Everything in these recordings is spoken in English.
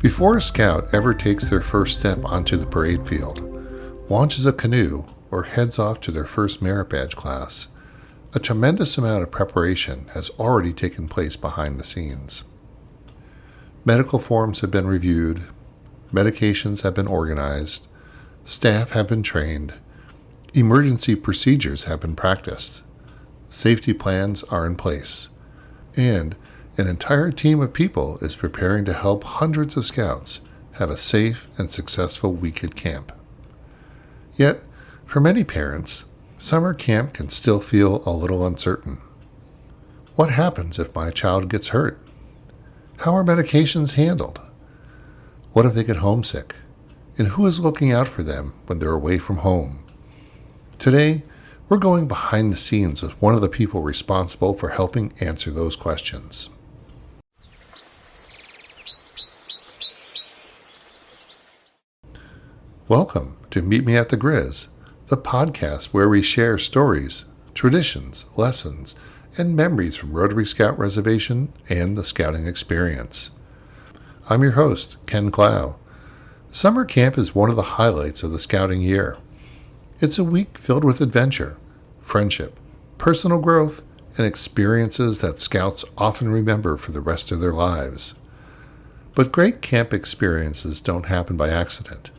Before a scout ever takes their first step onto the parade field, launches a canoe, or heads off to their first merit badge class, a tremendous amount of preparation has already taken place behind the scenes. Medical forms have been reviewed, medications have been organized, staff have been trained, emergency procedures have been practiced, safety plans are in place, and an entire team of people is preparing to help hundreds of scouts have a safe and successful week at camp. Yet, for many parents, summer camp can still feel a little uncertain. What happens if my child gets hurt? How are medications handled? What if they get homesick? And who is looking out for them when they're away from home? Today, we're going behind the scenes with one of the people responsible for helping answer those questions. Welcome to Meet Me at the Grizz, the podcast where we share stories, traditions, lessons, and memories from Rotary Scout Reservation and the scouting experience. I'm your host, Ken Clough. Summer camp is one of the highlights of the scouting year. It's a week filled with adventure, friendship, personal growth, and experiences that scouts often remember for the rest of their lives. But great camp experiences don't happen by accident.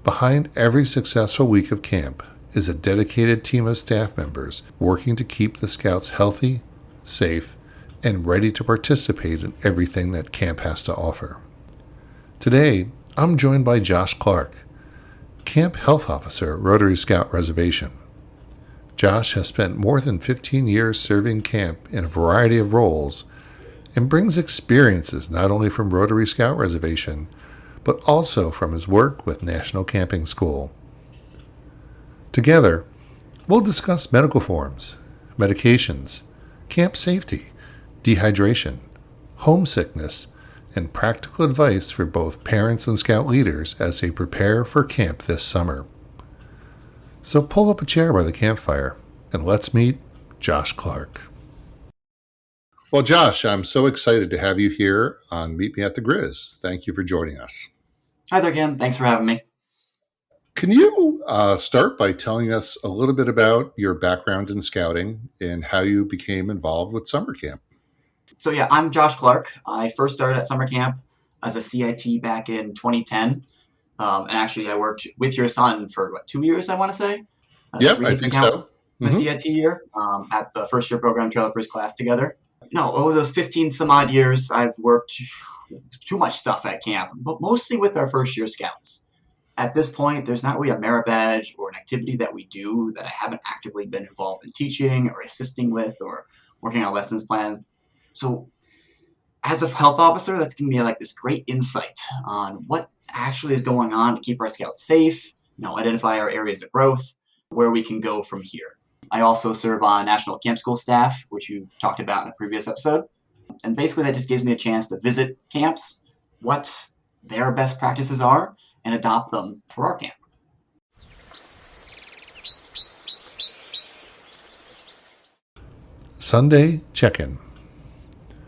Behind every successful week of camp is a dedicated team of staff members working to keep the scouts healthy, safe, and ready to participate in everything that camp has to offer. Today, I'm joined by Josh Clark, Camp Health Officer at Rotary Scout Reservation. Josh has spent more than 15 years serving camp in a variety of roles and brings experiences not only from Rotary Scout Reservation, but also from his work with National Camping School. Together, we'll discuss medical forms, medications, camp safety, dehydration, homesickness, and practical advice for both parents and scout leaders as they prepare for camp this summer. So pull up a chair by the campfire and let's meet Josh Clark. Well, Josh, I'm so excited to have you here on Meet Me at the Grizz. Thank you for joining us. Hi there, Ken. Thanks for having me. Can you start by telling us a little bit about your background in scouting and how you became involved with summer camp? So I'm Josh Clark. I first started at summer camp as a CIT back in 2010. And actually I worked with your son for 2 years, I want to say. Yep, I think so. My CIT year at the first year program Trail Cruise class together. Over those 15 some odd years, I've worked too much stuff at camp, but mostly with our first year scouts. At this point, there's not really a merit badge or an activity that we do that I haven't actively been involved in teaching or assisting with or working on lessons plans. So as a health officer, that's giving me this great insight on what actually is going on to keep our scouts safe, identify our areas of growth, where we can go from here. I also serve on National Camp School staff, which you talked about in a previous episode. And basically that just gives me a chance to visit camps, what their best practices are, and adopt them for our camp. Sunday check-in.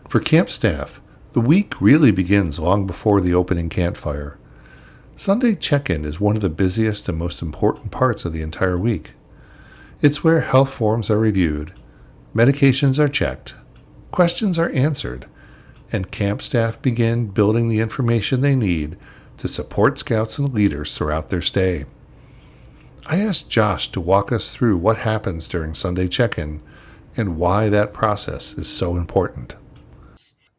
For camp staff, the week really begins long before the opening campfire. Sunday check-in is one of the busiest and most important parts of the entire week. It's where health forms are reviewed, medications are checked, questions are answered, and camp staff begin building the information they need to support scouts and leaders throughout their stay. I asked Josh to walk us through what happens during Sunday check-in and why that process is so important.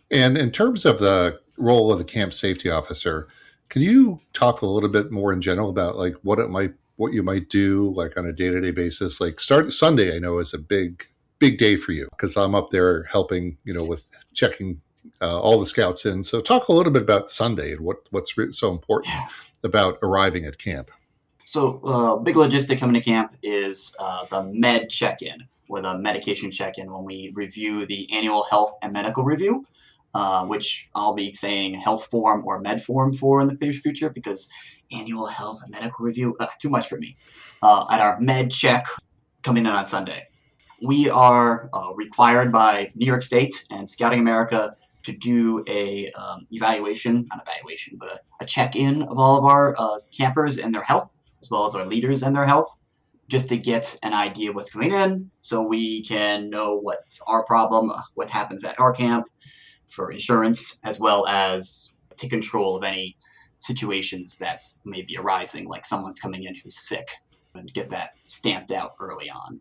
And in terms of the role of the camp safety officer, can you talk a little bit more in general about what you might do on a day-to-day basis? Sunday, I know, is a big day for you because I'm up there helping, with checking all the scouts in. So talk a little bit about Sunday and what's so important about arriving at camp. So big logistic coming to camp is the med check-in or the medication check-in when we review the annual health and medical review, which I'll be saying health form or med form for in the future because annual health and medical review, too much for me. At our med check coming in on Sunday. We are required by New York State and Scouting America to do a check-in of all of our campers and their health, as well as our leaders and their health, just to get an idea of what's coming in so we can know what's our problem, what happens at our camp for insurance, as well as take control of any situations that may be arising, like someone's coming in who's sick, and get that stamped out early on.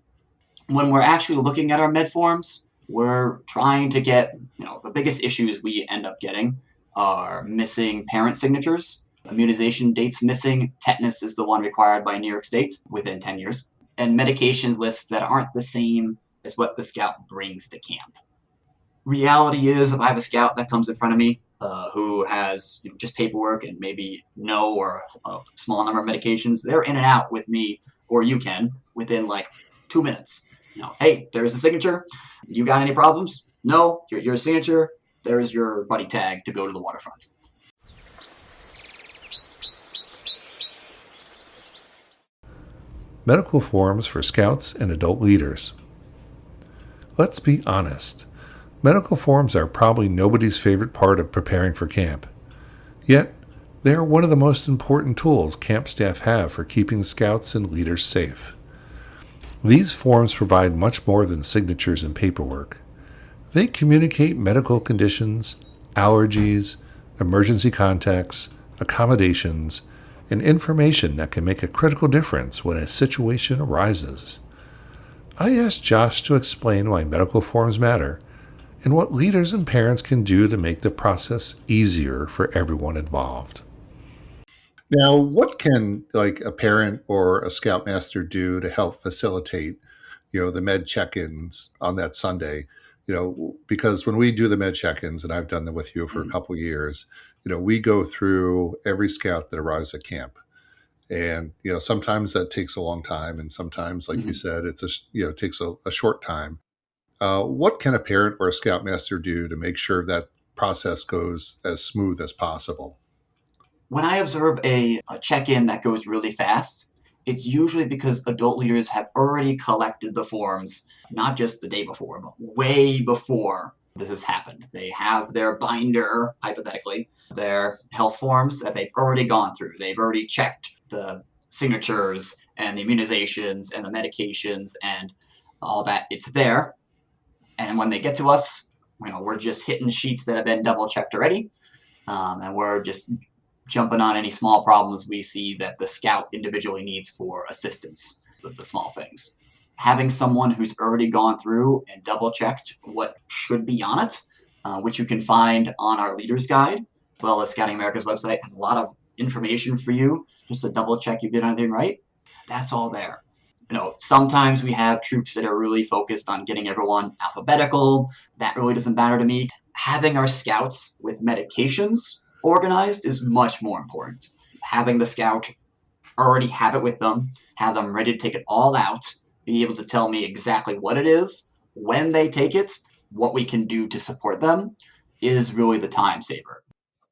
When we're actually looking at our med forms, we're trying to get, the biggest issues we end up getting are missing parent signatures, immunization dates missing. Tetanus is the one required by New York State within 10 years, and medication lists that aren't the same as what the scout brings to camp. Reality is, if I have a scout that comes in front of me who has just paperwork and maybe no or a small number of medications, they're in and out with me, or you can, within like 2 minutes. Hey, there's the signature. You got any problems? No, your signature. There's your buddy tag to go to the waterfront. Medical forms for scouts and adult leaders. Let's be honest. Medical forms are probably nobody's favorite part of preparing for camp. Yet, they are one of the most important tools camp staff have for keeping scouts and leaders safe. These forms provide much more than signatures and paperwork. They communicate medical conditions, allergies, emergency contacts, accommodations, and information that can make a critical difference when a situation arises. I asked Josh to explain why medical forms matter and what leaders and parents can do to make the process easier for everyone involved. Now, what can a parent or a scoutmaster do to help facilitate, the med check-ins on that Sunday? Because when we do the med check-ins, and I've done them with you for a couple of years, we go through every scout that arrives at camp. And, sometimes that takes a long time. And sometimes, like you said, it takes a short time. What can a parent or a scoutmaster do to make sure that process goes as smooth as possible? When I observe a check-in that goes really fast, it's usually because adult leaders have already collected the forms, not just the day before, but way before this has happened. They have their binder, hypothetically, their health forms that they've already gone through. They've already checked the signatures and the immunizations and the medications and all that. It's there. And when they get to us, we're just hitting the sheets that have been double-checked already, and we're just jumping on any small problems we see that the scout individually needs for assistance with the small things. Having someone who's already gone through and double-checked what should be on it, which you can find on our Leader's Guide, as well as Scouting America's website, has a lot of information for you just to double-check you did everything right. That's all there. Sometimes we have troops that are really focused on getting everyone alphabetical. That really doesn't matter to me. Having our scouts with medications organized is much more important. Having the scout already have it with them, have them ready to take it all out, be able to tell me exactly what it is, when they take it, what we can do to support them, is really the time saver.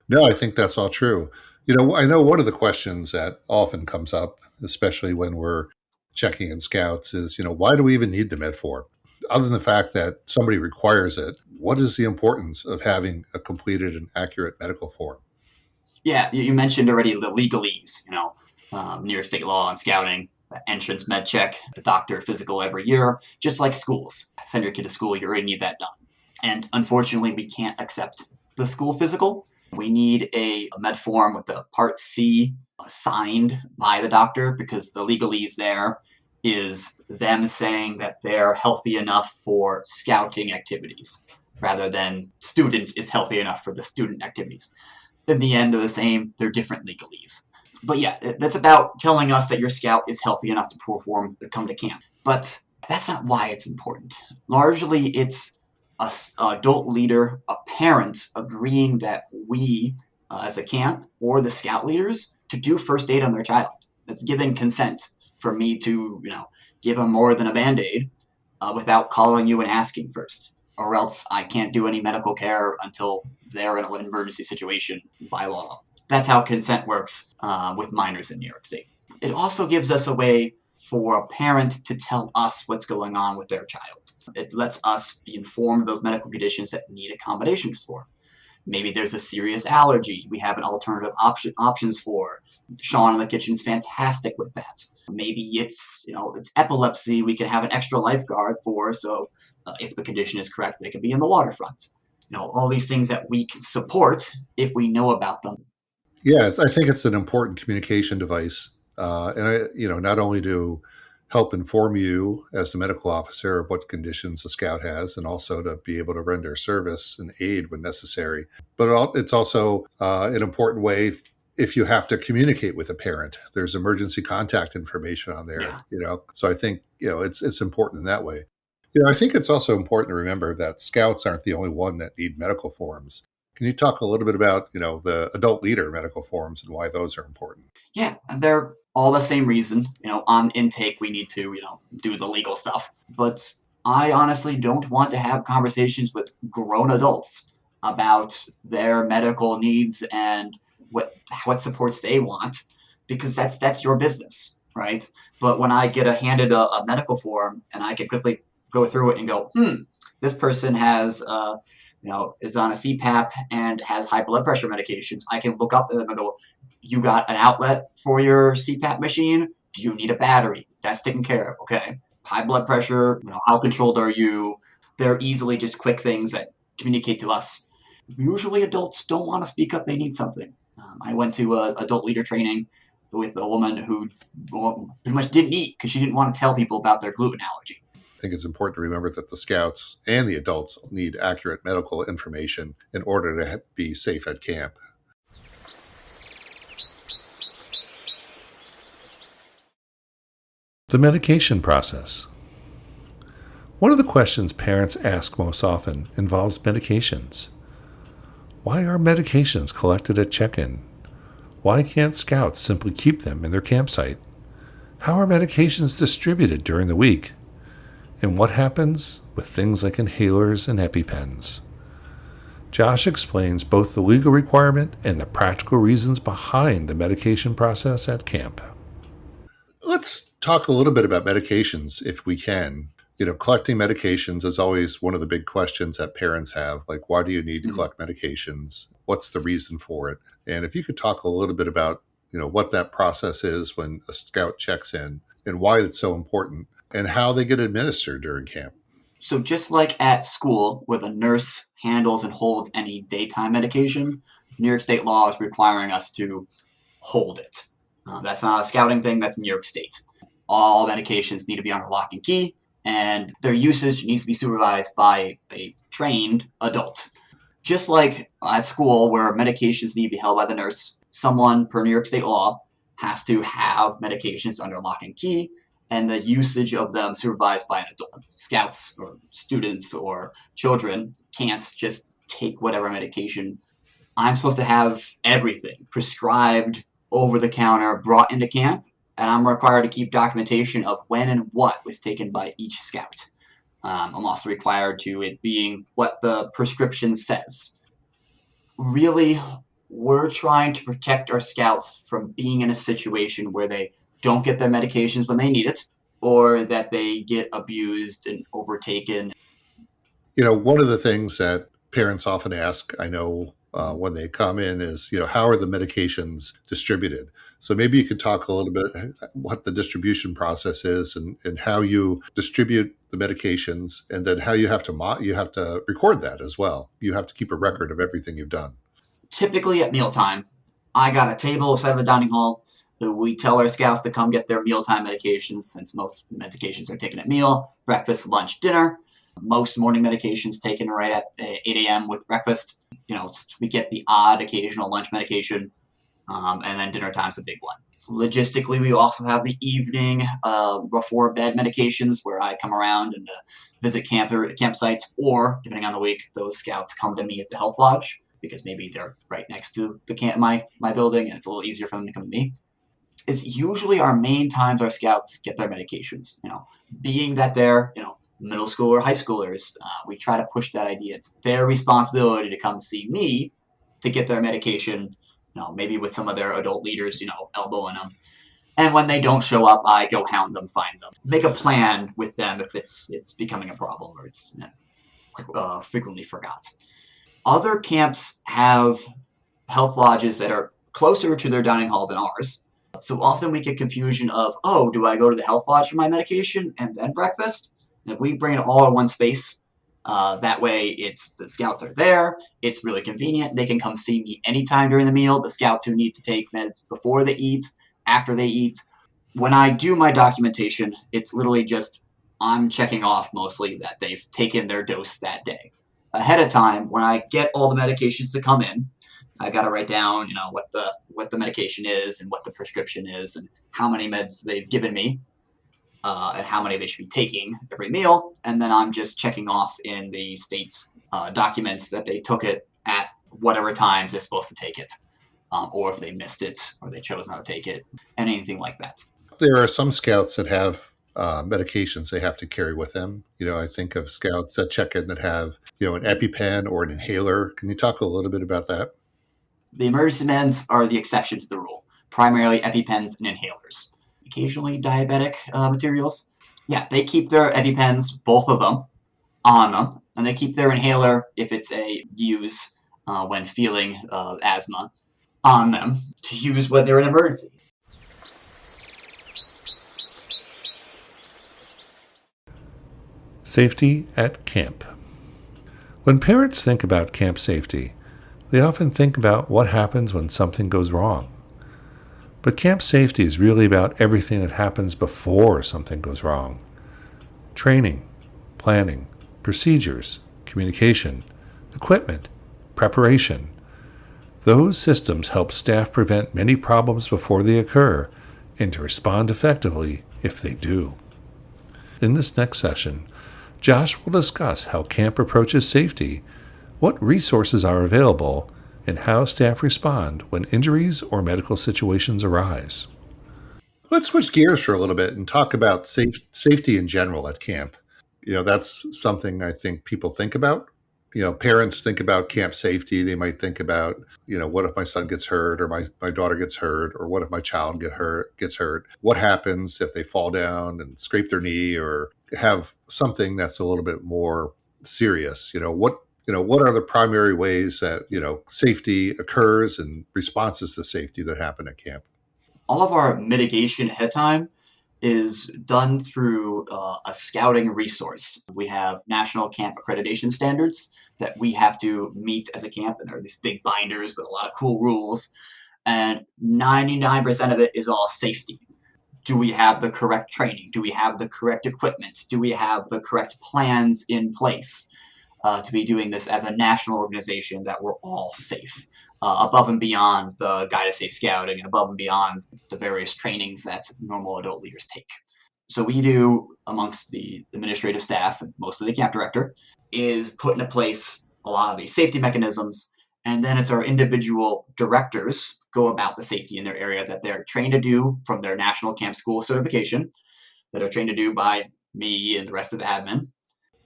No, I think that's all true. I know one of the questions that often comes up, especially when we're checking in scouts, is, why do we even need the med form? Other than the fact that somebody requires it, what is the importance of having a completed and accurate medical form? Yeah, you mentioned already the legalese, New York State law on scouting, the entrance med check, the doctor physical every year, just like schools. Send your kid to school, you already need that done. And unfortunately, we can't accept the school physical. We need a med form with the Part C signed by the doctor, because the legalese there is them saying that they're healthy enough for scouting activities rather than student is healthy enough for the student activities. In the end, they're the same. They're different legalese. But yeah, that's about telling us that your scout is healthy enough to perform to come to camp. But that's not why it's important. Largely, it's an adult leader, a parent, agreeing that we, as a camp, or the scout leaders, to do first aid on their child. That's given consent for me to, give them more than a Band-Aid without calling you and asking first. Or else I can't do any medical care until they're in an emergency situation by law. That's how consent works with minors in New York State. It also gives us a way for a parent to tell us what's going on with their child. It lets us be informed of those medical conditions that need accommodations for. Maybe there's a serious allergy. We have an alternative options for. Sean in the kitchen's fantastic with that. Maybe it's epilepsy. We can have an extra lifeguard for, so if the condition is correct, they can be in the waterfront. All these things that we can support if we know about them. Yeah, I think it's an important communication device, not only to help inform you as the medical officer of what conditions a scout has, and also to be able to render service and aid when necessary. But it's also an important way if you have to communicate with a parent. There's emergency contact information on there. Yeah. So I think it's important in that way. I think it's also important to remember that scouts aren't the only one that need medical forms. Can you talk a little bit about, the adult leader medical forms and why those are important? Yeah, and they're all the same reason. On intake, we need to, do the legal stuff. But I honestly don't want to have conversations with grown adults about their medical needs and what supports they want, because that's your business, right? But when I get handed a medical form and I can quickly go through it and go, this person has is on a CPAP and has high blood pressure medications, I can look up at them and go, you got an outlet for your CPAP machine? Do you need a battery? That's taken care of. Okay. High blood pressure, how controlled are you? They're easily just quick things that communicate to us. Usually adults don't want to speak up. They need something. I went to adult leader training with a woman who pretty much didn't eat because she didn't want to tell people about their gluten allergy. I think it's important to remember that the scouts and the adults need accurate medical information in order to be safe at camp. The medication process. One of the questions parents ask most often involves medications. Why are medications collected at check-in? Why can't scouts simply keep them in their campsite? How are medications distributed during the week? And what happens with things like inhalers and EpiPens? Josh explains both the legal requirement and the practical reasons behind the medication process at camp. Let's talk a little bit about medications if we can. Collecting medications is always one of the big questions that parents have. Like, why do you need to collect medications? What's the reason for it? And if you could talk a little bit about, what that process is when a scout checks in and why it's so important and how they get administered during camp. So just like at school, where the nurse handles and holds any daytime medication, New York State law is requiring us to hold it. That's not a scouting thing, that's New York State. All medications need to be under lock and key, and their usage needs to be supervised by a trained adult. Just like at school, where medications need to be held by the nurse, someone, per New York State law, has to have medications under lock and key, and the usage of them supervised by an adult. Scouts or students or children can't just take whatever medication. I'm supposed to have everything prescribed, over the counter, brought into camp, and I'm required to keep documentation of when and what was taken by each scout. I'm also required to it being what the prescription says. Really, we're trying to protect our scouts from being in a situation where they don't get their medications when they need it, or that they get abused and overtaken. One of the things that parents often ask, I know, when they come in is, how are the medications distributed? So maybe you could talk a little bit what the distribution process is and how you distribute the medications, and then how you have to record that as well. You have to keep a record of everything you've done. Typically at mealtime, I got a table outside of the dining hall. We tell our scouts to come get their mealtime medications, since most medications are taken at meal, breakfast, lunch, dinner. Most morning medications taken right at 8 a.m. with breakfast. We get the odd occasional lunch medication, and then dinner time's a big one. Logistically, we also have the evening before bed medications, where I come around and visit campsites, or depending on the week, those scouts come to me at the health lodge, because maybe they're right next to the camp, my building, and it's a little easier for them to come to me. It's usually our main times our scouts get their medications. Being that they're middle school or high schoolers, we try to push that idea. It's their responsibility to come see me to get their medication. Maybe with some of their adult leaders, elbowing them. And when they don't show up, I go hound them, find them, make a plan with them if it's becoming a problem or it's frequently forgot. Other camps have health lodges that are closer to their dining hall than ours. So often we get confusion of, oh, do I go to the health lodge for my medication and then breakfast? And if we bring it all in one space, that way it's the scouts are there. It's really convenient. They can come see me anytime during the meal. The scouts who need to take meds before they eat, after they eat. When I do my documentation, it's literally just I'm checking off mostly that they've taken their dose that day. Ahead of time, when I get all the medications to come in, I got to write down, what the medication is and what the prescription is and how many meds they've given me, and how many they should be taking every meal. And then I'm just checking off in the state's documents that they took it at whatever times they're supposed to take it, or if they missed it or they chose not to take it, and anything like that. There are some scouts that have medications they have to carry with them. I think of scouts that check in that have, an EpiPen or an inhaler. Can you talk a little bit about that? The emergency meds are the exception to the rule, primarily EpiPens and inhalers. Occasionally diabetic materials. Yeah, they keep their EpiPens, both of them, on them, and they keep their inhaler, if it's a use when feeling asthma, on them to use when they're in emergency. Safety at camp. When parents think about camp safety, they often think about what happens when something goes wrong. But camp safety is really about everything that happens before something goes wrong. Training, planning, procedures, communication, equipment, preparation. Those systems help staff prevent many problems before they occur and to respond effectively if they do. In this next session, Josh will discuss how camp approaches safety, what resources are available, and how staff respond when injuries or medical situations arise. Let's switch gears for a little bit and talk about safety in general at camp. That's something I think people think about. Parents think about camp safety. They might think about, what if my son gets hurt or my daughter gets hurt, or what if my child gets hurt? What happens if they fall down and scrape their knee or have something that's a little bit more serious? What are the primary ways that, safety occurs and responses to safety that happen at camp? All of our mitigation ahead of time is done through a scouting resource. We have national camp accreditation standards that we have to meet as a camp, and there are these big binders with a lot of cool rules, and 99% of it is all safety. Do we have the correct training? Do we have the correct equipment? Do we have the correct plans in place to be doing this as a national organization that we're all safe? Above and beyond the Guide to Safe Scouting and above and beyond the various trainings that normal adult leaders take. So we do, amongst the administrative staff, and most of the camp director, is put into place a lot of these safety mechanisms, and then it's our individual directors go about the safety in their area that they're trained to do from their national camp school certification, that are trained to do by me and the rest of the admin,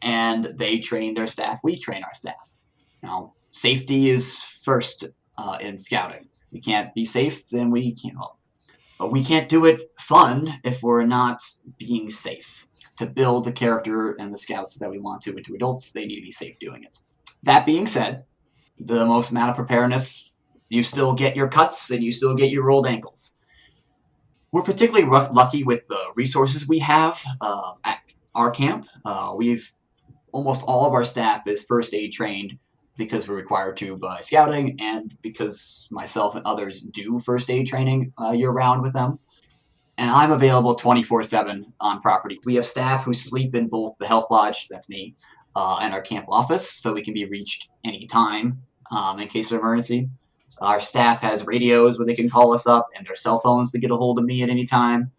and they train their staff, we train our staff. Now, safety is first in scouting. We can't be safe, then we can't. But we can't do it fun if we're not being safe. To build the character and the scouts that we want to into adults, they need to be safe doing it. That being said, the most amount of preparedness, you still get your cuts and you still get your rolled ankles. We're particularly lucky with the resources we have at our camp. We've almost all of our staff is first aid trained because we're required to by scouting, and because myself and others do first aid training year-round with them. And I'm available 24/7 on property. We have staff who sleep in both the health lodge, that's me, and our camp office, so we can be reached anytime in case of emergency. Our staff has radios where they can call us up, and their cell phones to get a hold of me at any time.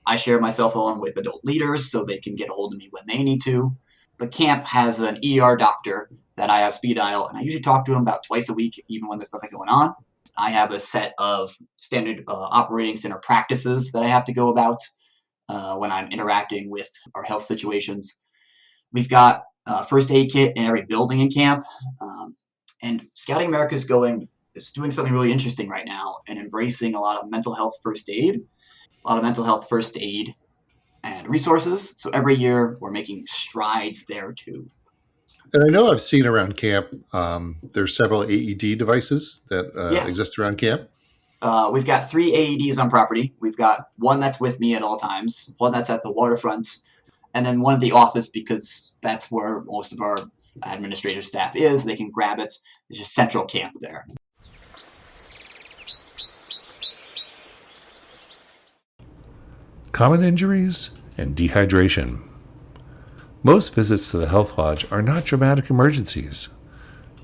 I share my cell phone with adult leaders so they can get a hold of me when they need to. The camp has an ER doctor that I have speed dial, and I usually talk to him about twice a week, even when there's nothing going on. I have a set of standard operating center practices that I have to go about when I'm interacting with our health situations. We've got a first aid kit in every building in camp, and Scouting America is doing something really interesting right now and embracing a lot of mental health first aid, and resources. So every year we're making strides there too. And I know I've seen around camp, there's several AED devices that Yes. exist around camp. We've got 3 AEDs on property. We've got one that's with me at all times, one that's at the waterfront, and then one at the office because that's where most of our administrative staff is. They can grab it. There's just central camp there. Common injuries and dehydration. Most visits to the health lodge are not dramatic emergencies.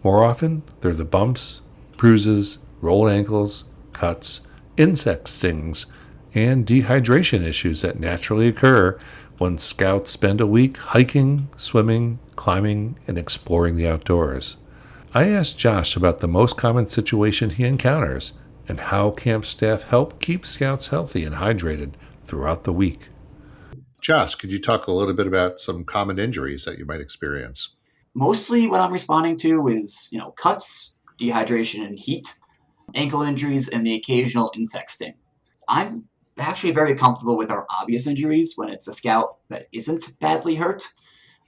More often, they're the bumps, bruises, rolled ankles, cuts, insect stings, and dehydration issues that naturally occur when scouts spend a week hiking, swimming, climbing, and exploring the outdoors. I asked Josh about the most common situation he encounters and how camp staff help keep scouts healthy and hydrated throughout the week. Josh, could you talk a little bit about some common injuries that you might experience? Mostly what I'm responding to is, cuts, dehydration and heat, ankle injuries, and the occasional insect sting. I'm actually very comfortable with our obvious injuries when it's a scout that isn't badly hurt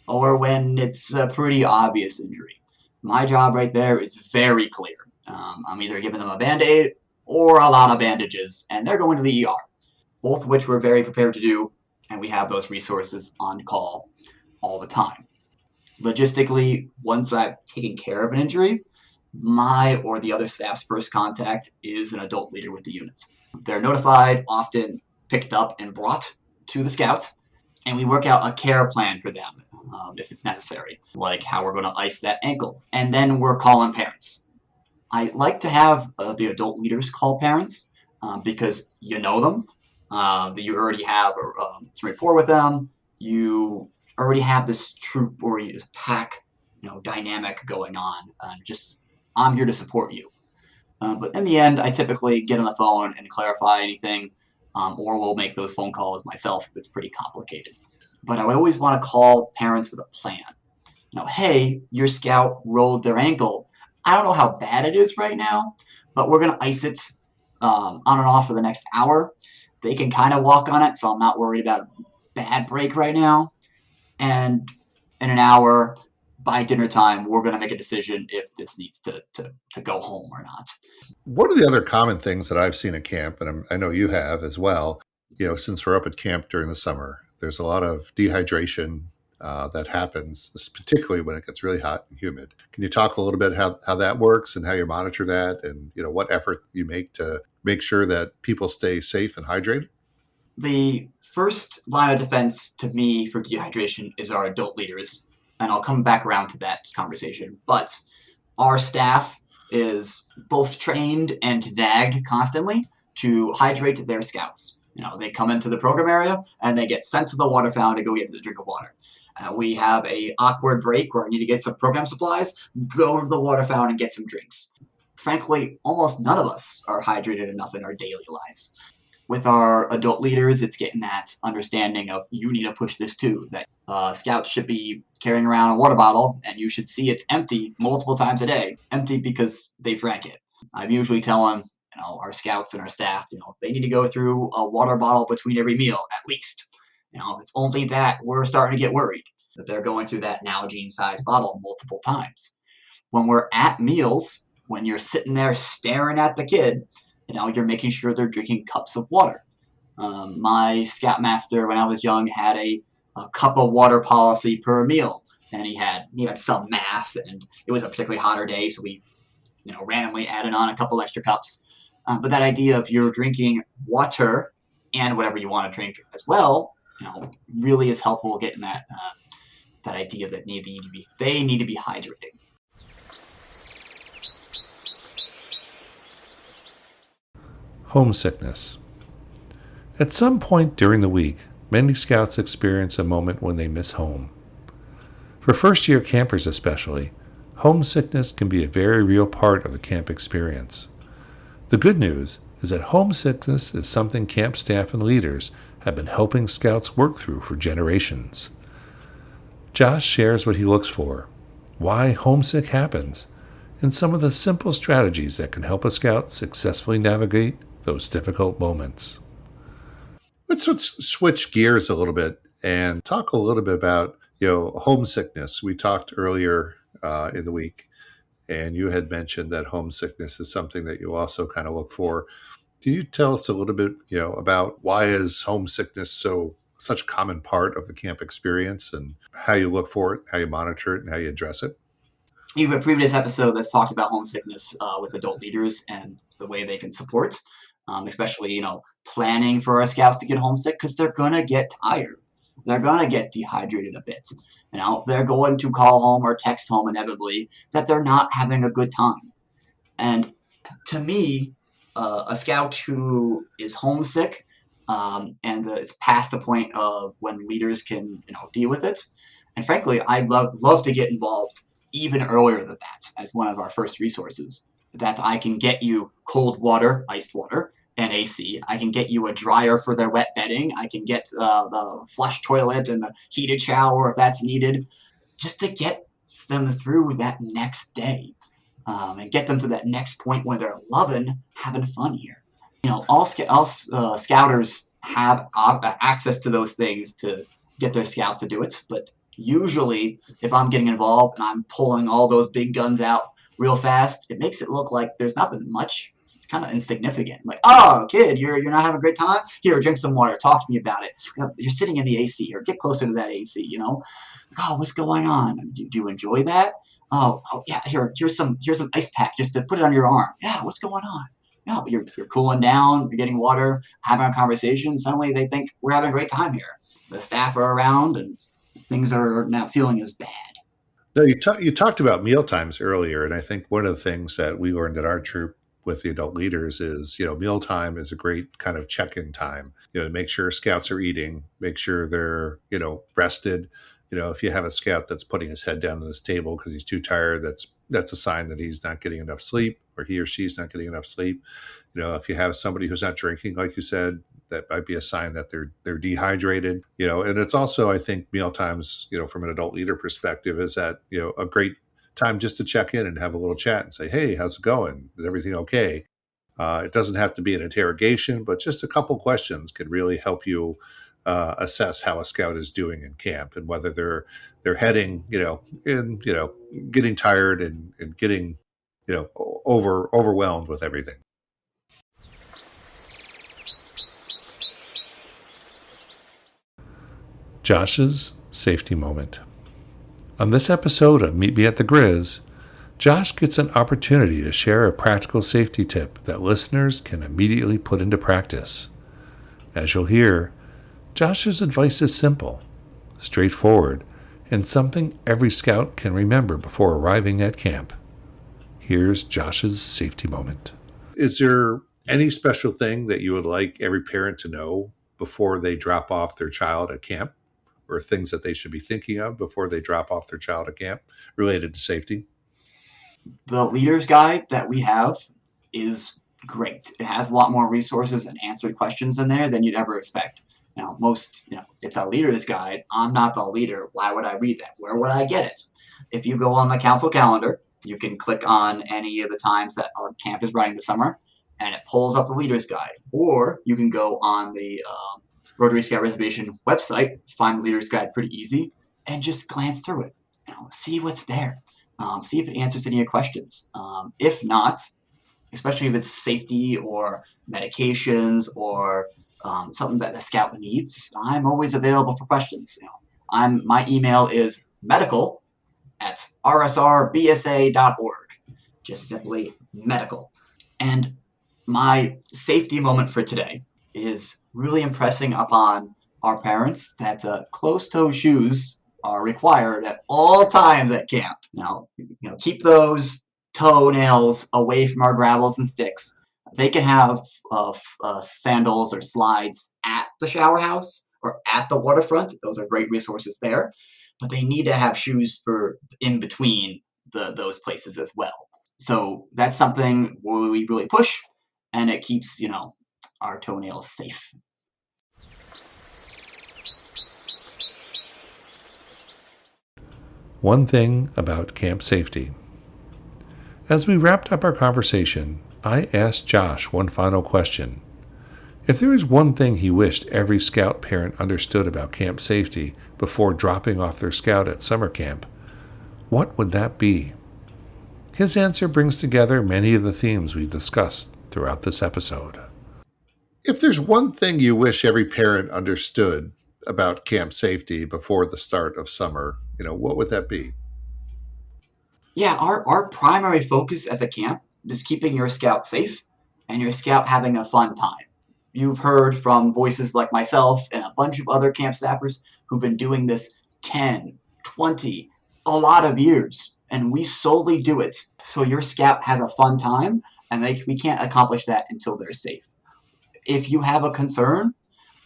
or when it's a pretty obvious injury. My job right there is very clear. I'm either giving them a band-aid or a lot of bandages, and they're going to the ER, both of which we're very prepared to do, and we have those resources on call all the time. Logistically, once I've taken care of an injury, my or the other staff's first contact is an adult leader with the unit. They're notified, often picked up and brought to the scout, and we work out a care plan for them if it's necessary, like how we're going to ice that ankle. And then we're calling parents. I like to have the adult leaders call parents because you know them, that you already have some rapport with them, you already have this troop or this pack, dynamic going on. I'm here to support you. But in the end, I typically get on the phone and clarify anything, or will make those phone calls myself if it's pretty complicated. But I always want to call parents with a plan. Hey, your scout rolled their ankle. I don't know how bad it is right now, but we're going to ice it on and off for the next hour. They can kind of walk on it, so I'm not worried about a bad break right now. And in an hour, by dinner time, we're going to make a decision if this needs to go home or not. One of the other common things that I've seen at camp, and I know you have as well, since we're up at camp during the summer, there's a lot of dehydration that happens, particularly when it gets really hot and humid. Can you talk a little bit how that works and how you monitor that and, what effort you make to make sure that people stay safe and hydrated? The first line of defense to me for dehydration is our adult leaders, and I'll come back around to that conversation. But our staff is both trained and nagged constantly to hydrate their scouts. They come into the program area and they get sent to the water fountain to go get a drink of water. We have a awkward break where I need to get some program supplies, go to the water fountain and get some drinks. Frankly, almost none of us are hydrated enough in our daily lives. With our adult leaders, it's getting that understanding of you need to push this too, that scouts should be carrying around a water bottle and you should see it's empty multiple times a day. Empty because they drank it. I'm usually telling our scouts and our staff, they need to go through a water bottle between every meal at least. If it's only that, we're starting to get worried that they're going through that Nalgene-sized bottle multiple times. When we're at meals, when you're sitting there staring at the kid, you're making sure they're drinking cups of water. My scoutmaster, when I was young, had a cup of water policy per meal, and he had some math, and it was a particularly hotter day, so we randomly added on a couple extra cups. But that idea of you're drinking water and whatever you want to drink as well, really is helpful getting that idea that they need to be hydrated. Homesickness. At some point during the week, many scouts experience a moment when they miss home. For first-year campers especially, homesickness can be a very real part of the camp experience. The good news is that homesickness is something camp staff and leaders have been helping scouts work through for generations. Josh shares what he looks for, why homesick happens, and some of the simple strategies that can help a scout successfully navigate those difficult moments. Let's switch gears a little bit and talk a little bit about Homesickness. We talked earlier in the week, and you had mentioned that homesickness is something that you also kind of look for. Can you tell us a little bit, about why is homesickness such a common part of the camp experience, and how you look for it, how you monitor it, and how you address it? You have a previous episode that's talked about homesickness with adult leaders and the way they can support, especially planning for our scouts to get homesick, because they're gonna get tired, they're gonna get dehydrated a bit. They're going to call home or text home inevitably that they're not having a good time. And to me, a scout who is homesick and it's past the point of when leaders can deal with it. And frankly, I'd love to get involved even earlier than that as one of our first resources. That I can get you cold water, iced water, and AC. I can get you a dryer for their wet bedding. I can get the flush toilet and the heated shower if that's needed, just to get them through that next day and get them to that next point where they're loving having fun here. All scouters have access to those things to get their scouts to do it, but usually if I'm getting involved and I'm pulling all those big guns out real fast, it makes it look like there's nothing much. It's kind of insignificant. Like, oh, kid, you're not having a great time? Here, drink some water. Talk to me about it. You're sitting in the AC. Or get closer to that AC. Oh, what's going on? Do you enjoy that? Oh, yeah. Here's some ice pack just to put it on your arm. Yeah, what's going on? No, you're cooling down. You're getting water. Having a conversation. Suddenly they think we're having a great time here. The staff are around and things are not feeling as bad. No, you talked about meal times earlier, and I think one of the things that we learned at our troop with the adult leaders is, mealtime is a great kind of check-in time, to make sure scouts are eating, make sure they're, rested. If you have a scout that's putting his head down on his table because he's too tired, that's a sign that he's not getting enough sleep, or he or she's not getting enough sleep. If you have somebody who's not drinking, like you said, that might be a sign that they're dehydrated, and it's also, I think, meal times, from an adult leader perspective, is that, a great time just to check in and have a little chat and say, hey, how's it going? Is everything okay? It doesn't have to be an interrogation, but just a couple questions can really help you assess how a scout is doing in camp and whether they're heading, getting tired and getting, overwhelmed with everything. Josh's safety moment. On this episode of Meet Me at the Grizz, Josh gets an opportunity to share a practical safety tip that listeners can immediately put into practice. As you'll hear, Josh's advice is simple, straightforward, and something every scout can remember before arriving at camp. Here's Josh's safety moment. Is there any special thing that you would like every parent to know before they drop off their child at camp, or things that they should be thinking of before they drop off their child at camp related to safety? The leader's guide that we have is great. It has a lot more resources and answered questions in there than you'd ever expect. It's a leader's guide. I'm not the leader. Why would I read that? Where would I get it? If you go on the council calendar, you can click on any of the times that our camp is running this summer, and it pulls up the leader's guide. Or you can go on the Rotary Scout Reservation website, find the leader's guide pretty easy, and just glance through it. See what's there. See if it answers any of your questions. If not, especially if it's safety or medications or something that the scout needs, I'm always available for questions. My email is medical@rsrbsa.org. Just simply medical. And my safety moment for today is really impressing upon our parents that closed-toe shoes are required at all times at camp. Keep those toenails away from our gravels and sticks. They can have sandals or slides at the shower house or at the waterfront. Those are great resources there. But they need to have shoes for in between those places as well. So that's something we really push, and it keeps, our toenails safe. One thing about camp safety. As we wrapped up our conversation, I asked Josh one final question. If there is one thing he wished every Scout parent understood about camp safety before dropping off their Scout at summer camp, what would that be? His answer brings together many of the themes we've discussed throughout this episode. If there's one thing you wish every parent understood about camp safety before the start of summer, what would that be? Yeah, our primary focus as a camp is keeping your Scout safe and your Scout having a fun time. You've heard from voices like myself and a bunch of other camp staffers who've been doing this 10, 20, a lot of years, and we solely do it so your Scout has a fun time, and we can't accomplish that until they're safe. If you have a concern,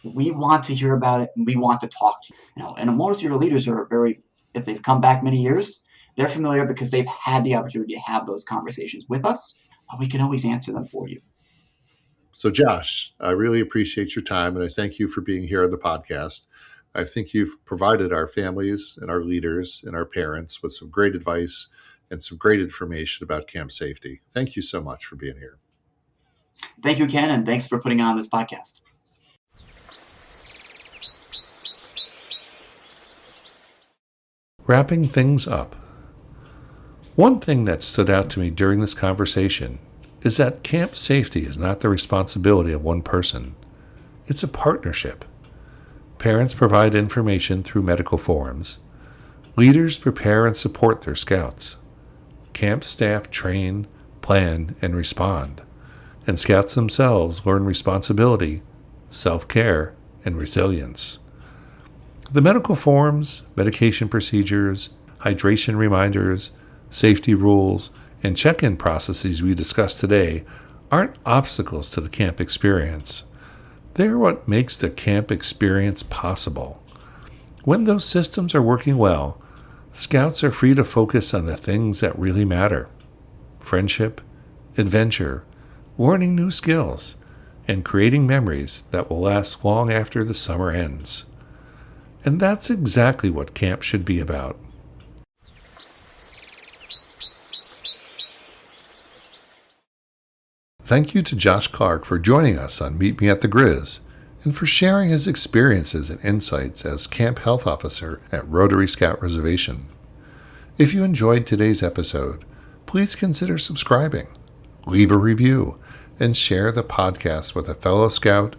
we want to hear about it and we want to talk to you. And most of your leaders are if they've come back many years, they're familiar because they've had the opportunity to have those conversations with us, but we can always answer them for you. So Josh, I really appreciate your time and I thank you for being here on the podcast. I think you've provided our families and our leaders and our parents with some great advice and some great information about camp safety. Thank you so much for being here. Thank you, Ken, and thanks for putting on this podcast. Wrapping things up. One thing that stood out to me during this conversation is that camp safety is not the responsibility of one person. It's a partnership. Parents provide information through medical forums. Leaders prepare and support their Scouts. Camp staff train, plan, and respond. And Scouts themselves learn responsibility, self-care, and resilience. The medical forms, medication procedures, hydration reminders, safety rules, and check-in processes we discussed today aren't obstacles to the camp experience. They're what makes the camp experience possible. When those systems are working well, Scouts are free to focus on the things that really matter: friendship, adventure, learning new skills, and creating memories that will last long after the summer ends. And that's exactly what camp should be about. Thank you to Josh Clark for joining us on Meet Me at the Grizz and for sharing his experiences and insights as Camp Health Officer at Rotary Scout Reservation. If you enjoyed today's episode, please consider subscribing, leave a review, and share the podcast with a fellow Scout,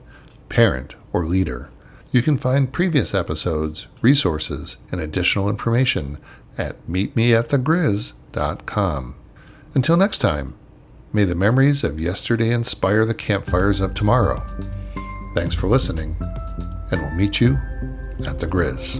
parent, or leader. You can find previous episodes, resources, and additional information at meetmeatthegrizz.com. Until next time, may the memories of yesterday inspire the campfires of tomorrow. Thanks for listening, and we'll meet you at the Grizz.